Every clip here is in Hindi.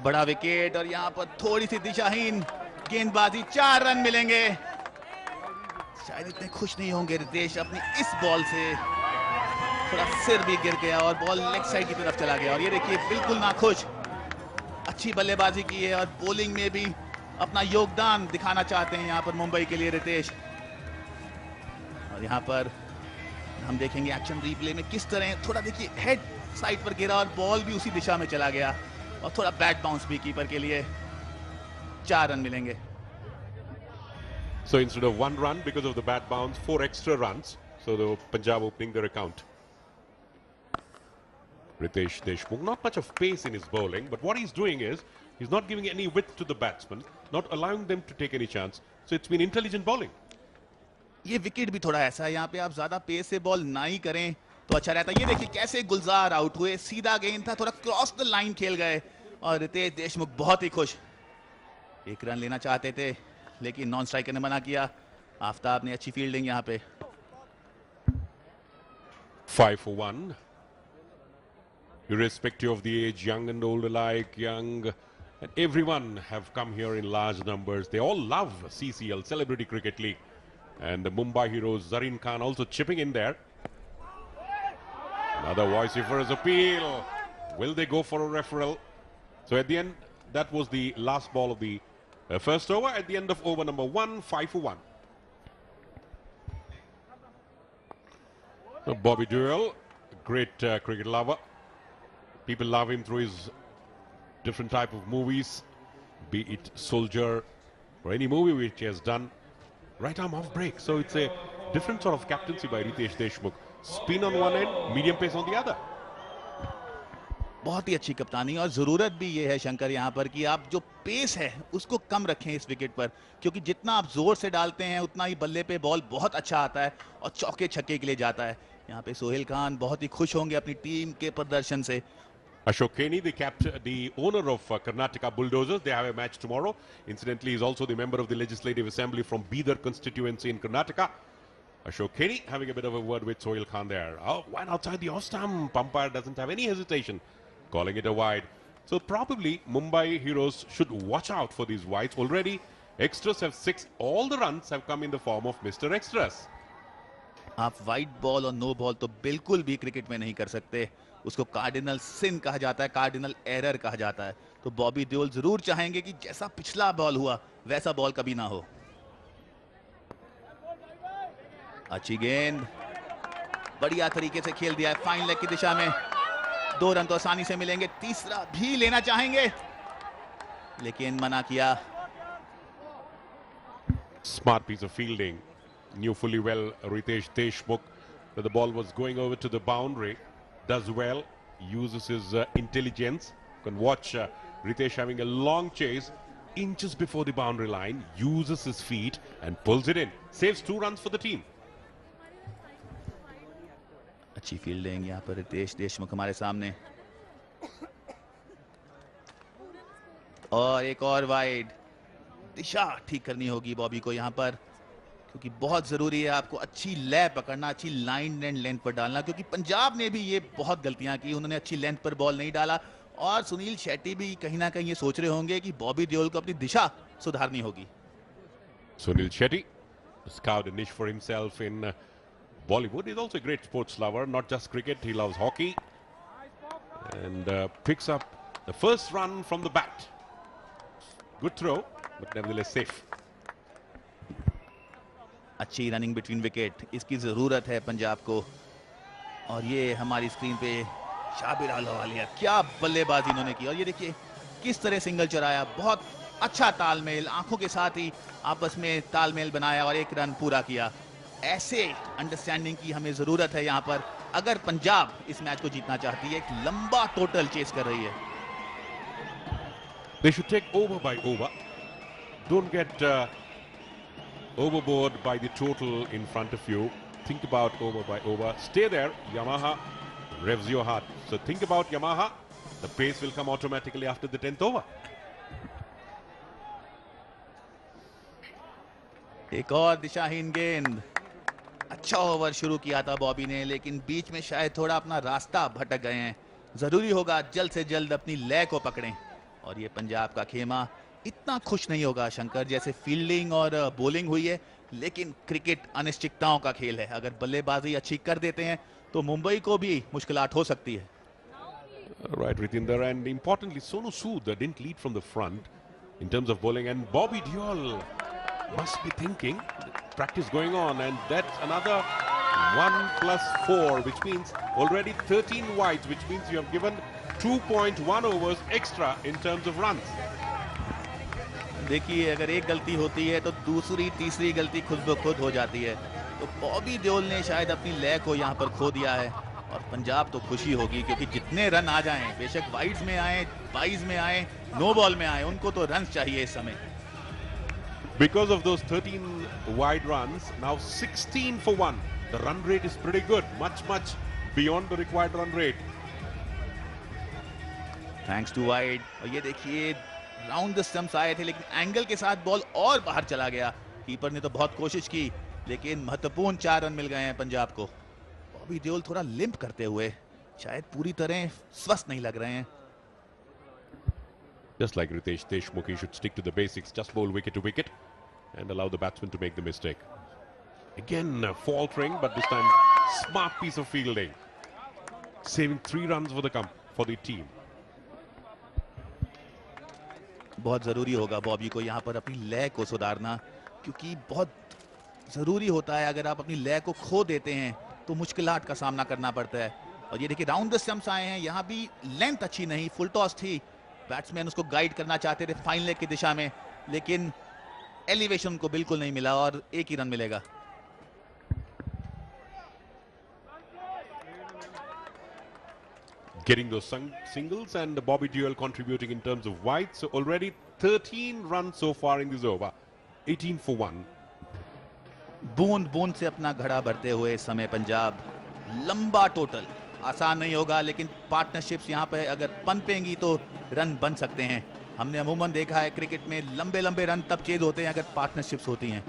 बड़ा विकेट और यहाँ पर थोड़ी सी दिशाहीन गेंदबाजी, 4 रन मिलेंगे। शायद इतने खुश नहीं होंगे रितेश अपनी इस बॉल से, थोड़ा सिर भी गिर गया और बॉल लेग साइड की तरफ चला गया। और ये देखिए बिल्कुल नाखुश, अच्छी बल्लेबाजी की है और बॉलिंग में भी अपना योगदान दिखाना चाहते हैं यहाँ पर मुंबई के लिए रितेश। और यहाँ पर हम देखेंगे एक्शन रिप्ले में किस तरह थोड़ा देखिए हेड साइड पर गिरा और बॉल भी उसी दिशा में चला गया और थोड़ा बैट बाउंस भी कीपर के लिए। 4 रन मिलेंगे। So instead of 1 run because of the bat bounce, 4 extra runs. So the Punjab opening their account. Ritesh Deshmukh, not much of pace in his bowling, but what he's doing is he's not giving any width to the batsmen, not allowing them to take any chance. So it's been intelligent bowling. ये विकेट भी थोड़ा ऐसा है, यहाँ पे आप ज्यादा पेस से बॉल ना ही करें तो अच्छा रहता है। ये देखिए कैसे गुलजार आउट हुए, सीधा गेंद था, थोड़ा क्रॉस द लाइन खेल गए और रितेश देशमुख बहुत ही खुश। 1 रन लेना चाहते थे लेकिन नॉन स्ट्राइकर ने मना किया। आफ्ताब ने अच्छी फील्डिंग यहाँ पे। 5 for 1. Irrespective of the age, young and old alike, young and everyone have come here in large numbers. They all love CCL, Celebrity Cricket League. And the Mumbai Heroes, Zareen Khan also chipping in there. Another vociferous appeal. Will they go for a referral? So at the end, that was the last ball of the first over. At the end of over number 1, 5 for 1. So Bobby Dewell, great cricket lover. People love him through his different type of movies, be it Soldier or any movie which he has done. Right arm off break. So it's a different sort of captaincy by Ritesh Deshmukh. Spin on one end, medium pace on the other. बहुत ही अच्छी कप्तानी और जरूरत भी ये है शंकर यहाँ पर कि आप जो पेस है उसको कम रखें इस विकेट पर, क्योंकि जितना आप जोर से डालते हैं उतना ही बल्ले पे बॉल बहुत अच्छा आता है और चौके छक्के के लिए जाता है। यहाँ पे सोहेल खान बहुत ही खुश होंगे अपनी टीम के प्रदर्शन से। Ashok Keni, the owner of Karnataka Bulldozers, they have a match tomorrow. Incidentally, he's also the member of the Legislative Assembly from Bidar constituency in Karnataka. Ashok Keni having a bit of a word with Sohail Khan there. Oh, one outside the off stump. Umpire doesn't have any hesitation, calling it a wide. So probably Mumbai Heroes should watch out for these wides. Already, extras have 6. All the runs have come in the form of Mr. Extras. आप वाइड बॉल और नो बॉल तो बिल्कुल भी क्रिकेट में नहीं कर सकते, उसको कार्डिनल सिन कहा जाता है, कार्डिनल एरर कहा जाता है। तो बॉबी देओल जरूर चाहेंगे कि जैसा पिछला बॉल हुआ वैसा बॉल कभी ना हो। अच्छी गेंद, बढ़िया तरीके से खेल दिया है फाइन लेग की दिशा में। 2 रन तो आसानी से मिलेंगे, तीसरा भी लेना चाहेंगे लेकिन मना किया। Smart piece of fielding. Knew fully well Ritesh Deshmukh that the ball was going over to the boundary. Does well, uses his intelligence. You can watch Ritesh having a long chase inches before the boundary line, uses his feet and pulls it in. Saves 2 runs for the team. अच्छी फील्डिंग यहाँ पर रितेश देशमुख हमारे सामने। और एक और वाइड, दिशा ठीक करनी होगी बॉबी को यहाँ पर, क्योंकि बहुत जरूरी है आपको अच्छी लय पकड़ना, अच्छी लाइन एंड लेंथ पर डालना, क्योंकि पंजाब ने भी ये बहुत गलतियां की, उन्होंने अच्छी लेंथ पर बॉल नहीं डाला। और सुनील शेट्टी भी कहीं ना कहीं ये सोच रहे होंगे कि बॉबी देओल को अपनी दिशा सुधारनी होगी। Sunil Shetty scoured a niche for himself in Bollywood. He's also a great sports lover, not just cricket, he loves hockey. And picks up the first run from the bat. Good throw, but nevertheless safe. अच्छी रनिंग बिटवीन विकेट, इसकी जरूरत है पंजाब को। और ये हमारी स्क्रीन पे शाबिर अहलुवालिया, क्या बल्लेबाजी इन्होंने की। और ये देखिए किस तरह सिंगल चराया, बहुत अच्छा तालमेल, आंखों के साथ ही आपस में तालमेल बनाया और 1 रन पूरा किया। ऐसे अंडरस्टैंडिंग की हमें जरूरत है यहाँ पर, अगर पंजाब इस मैच को जीतना चाहती है। एक लंबा टोटल चेस कर रही है। They should take over by over. Don't get overboard by the total in front of you. Think about over by over. Stay there. Yamaha revs your heart. So think about Yamaha. The pace will come automatically after the 10th over. एक और दिशाहीन गेंद। अच्छा ओवर शुरू किया था बॉबी ने, लेकिन बीच में शायद थोड़ा अपना रास्ता भटक गए हैं। जरूरी होगा जल्द से जल्द अपनी लय को पकड़ें। और ये पंजाब का खेमा इतना खुश नहीं होगा शंकर, जैसे फील्डिंग और बॉलिंग हुई है, लेकिन क्रिकेट अनिश्चितताओं का खेल है। अगर बल्लेबाजी अच्छी कर देते हैं तो मुंबई को भी मुश्किलात हो सकती है। Right, Ritinder, and importantly, Sonu Sood didn't lead from the front in terms of bowling, and Bobby Deol must be thinking, practice going on, and that's another 1+4, which means already 13 wides, which means you have given 2.1 overs extra in terms of runs. देखिए, अगर एक गलती होती है तो दूसरी तीसरी गलती खुद ब खुद हो जाती है। तो बॉबी देओल ने शायद अपनी लय को यहाँ पर खो दिया है, और पंजाब तो खुशी होगी, क्योंकि जितने रन आ जाएं, बेशक वाइड्स में आए, 22 में आए, नो बॉल में आए, उनको तो रन चाहिए इस समय। Because of those 13 wide runs, now 16 for 1. The run rate is pretty good, much beyond the required run rate. Thanks to wide. और ये देखिए, राउंड द स्टंप्स आए थे, लेकिन एंगल के साथ बॉल और बाहर चला गया। कीपर ने तो बहुत कोशिश की, लेकिन महत्वपूर्ण 4 रन मिल गए हैं पंजाब को। बॉबी देओल थोड़ा लिंप करते हुए, शायद पूरी तरह स्वस्थ नहीं लग रहे हैं। Just like Ritesh Deshmukh, he should stick to the basics, just bowl wicket to wicket and allow the batsman to make the mistake. Again, faltering, but this time smart piece of fielding, saving 3 runs for the team. बहुत जरूरी होगा बॉबी को यहाँ पर अपनी लय को सुधारना, क्योंकि बहुत जरूरी होता है। अगर आप अपनी लय को खो देते हैं तो मुश्किलात का सामना करना पड़ता है। और ये देखिए, राउंड द स्टंप्स आए हैं, यहाँ भी लेंथ अच्छी नहीं, फुल टॉस थी, बैट्समैन उसको गाइड करना चाहते थे फाइन लेग की दिशा में, लेकिन एलिवेशन को बिल्कुल नहीं मिला और एक ही रन मिलेगा। Getting those singles and Bobby Deol contributing in terms of wides. So already 13 runs so far in this over, 18 for 1. बूंद बूंद से अपना घड़ा भरते हुए इस समय पंजाब, लंबा टोटल आसान नहीं होगा, लेकिन पार्टनरशिप्स यहाँ पे अगर पनपेंगी तो रन बन सकते हैं। हमने अमूमन देखा है क्रिकेट में लंबे लंबे रन तब चेज होते हैं अगर पार्टनरशिप्स होती हैं।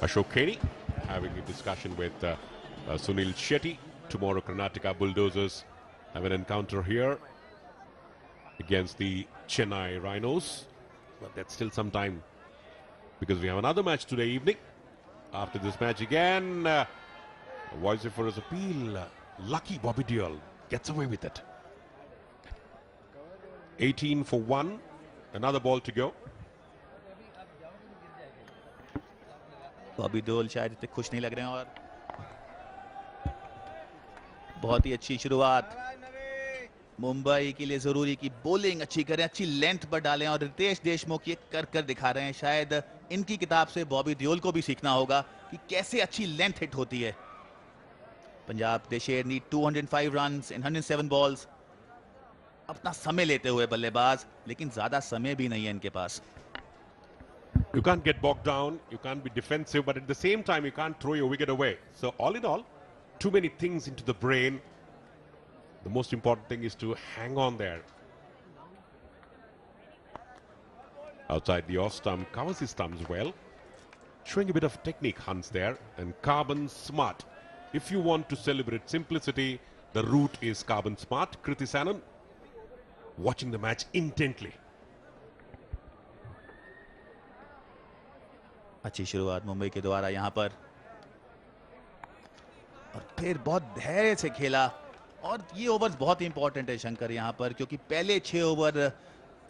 Ashok Keni having a discussion with Sunil Shetty. Tomorrow Karnataka Bulldozers have an encounter here against the Chennai Rhinos, but that's still some time because we have another match today evening. After this match again, Vojciech's appeal, lucky Bobby Deol gets away with it. 18 for 1, another ball to go. Bobby Deol शायद इतने खुश नहीं लग रहे हैं, और बहुत ही अच्छी शुरुआत मुंबई के लिए जरूरी कि बॉलिंग अच्छी करें, अच्छी लेंथ पर डालें, और रितेश देशमुख ये कर दिखा रहे हैं। शायद इनकी किताब से बॉबी देओल को भी सीखना होगा कि कैसे अच्छी लेंथ हिट होती है। Punjab they share need 205 runs in 107 balls. अपना समय लेते हुए बल्लेबाज, लेकिन ज्यादा समय भी नहीं है इनके पास। You can't get bogged down, you can't be defensive, but at the same time you can't throw your wicket away. So all in all, too many things into the brain. The most important thing is to hang on there. Outside the off stump, covers his thumbs well. Showing a bit of technique, Hans there. And Carbon Smart. If you want to celebrate simplicity, the route is Carbon Smart. Kriti Sanon watching the match intently. अच्छी शुरुआत मुंबई के द्वारा यहाँ पर, और फिर बहुत धैर्य से खेला। और ये ओवर्स बहुत इंपॉर्टेंट है शंकर यहाँ पर, क्योंकि पहले 6 ओवर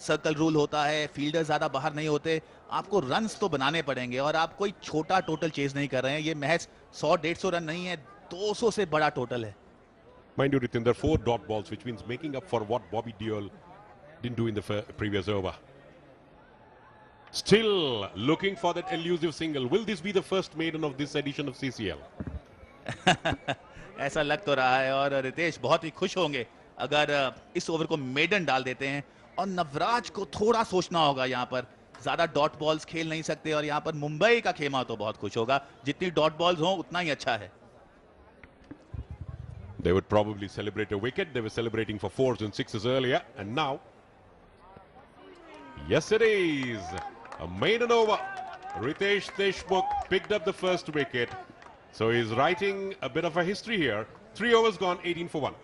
सर्कल रूल होता है, फील्डर ज्यादा बाहर नहीं होते, आपको रन्स तो बनाने पड़ेंगे, और आप कोई छोटा टोटल चेज नहीं कर रहे हैं। ये महज 100-150 रन नहीं है, 200 से बड़ा टोटल है। Mind you, Ritinder, 4 dot balls, which means making up for what Bobby Deol didn't do in the previous over. Still looking for that elusive single. Will this be the first maiden of this edition of CCL? ऐसा लग तो रहा है, और रितेश बहुत ही खुश होंगे अगर इस ओवर को मेडन डाल देते हैं। और नवराज को थोड़ा सोचना होगा यहाँ पर, ज्यादा डॉट बॉल्स खेल नहीं सकते, और यहाँ पर मुंबई का खेमा तो बहुत खुश होगा, जितनी डॉट बॉल्स हो उतना ही अच्छा है। They would probably celebrate a wicket. They were celebrating for 4s and 6s earlier, and now, yes it is a maiden over. Ritesh Deshmukh picked up the first wicket, so he's writing a bit of a history here. 3 overs gone, 18 for 1.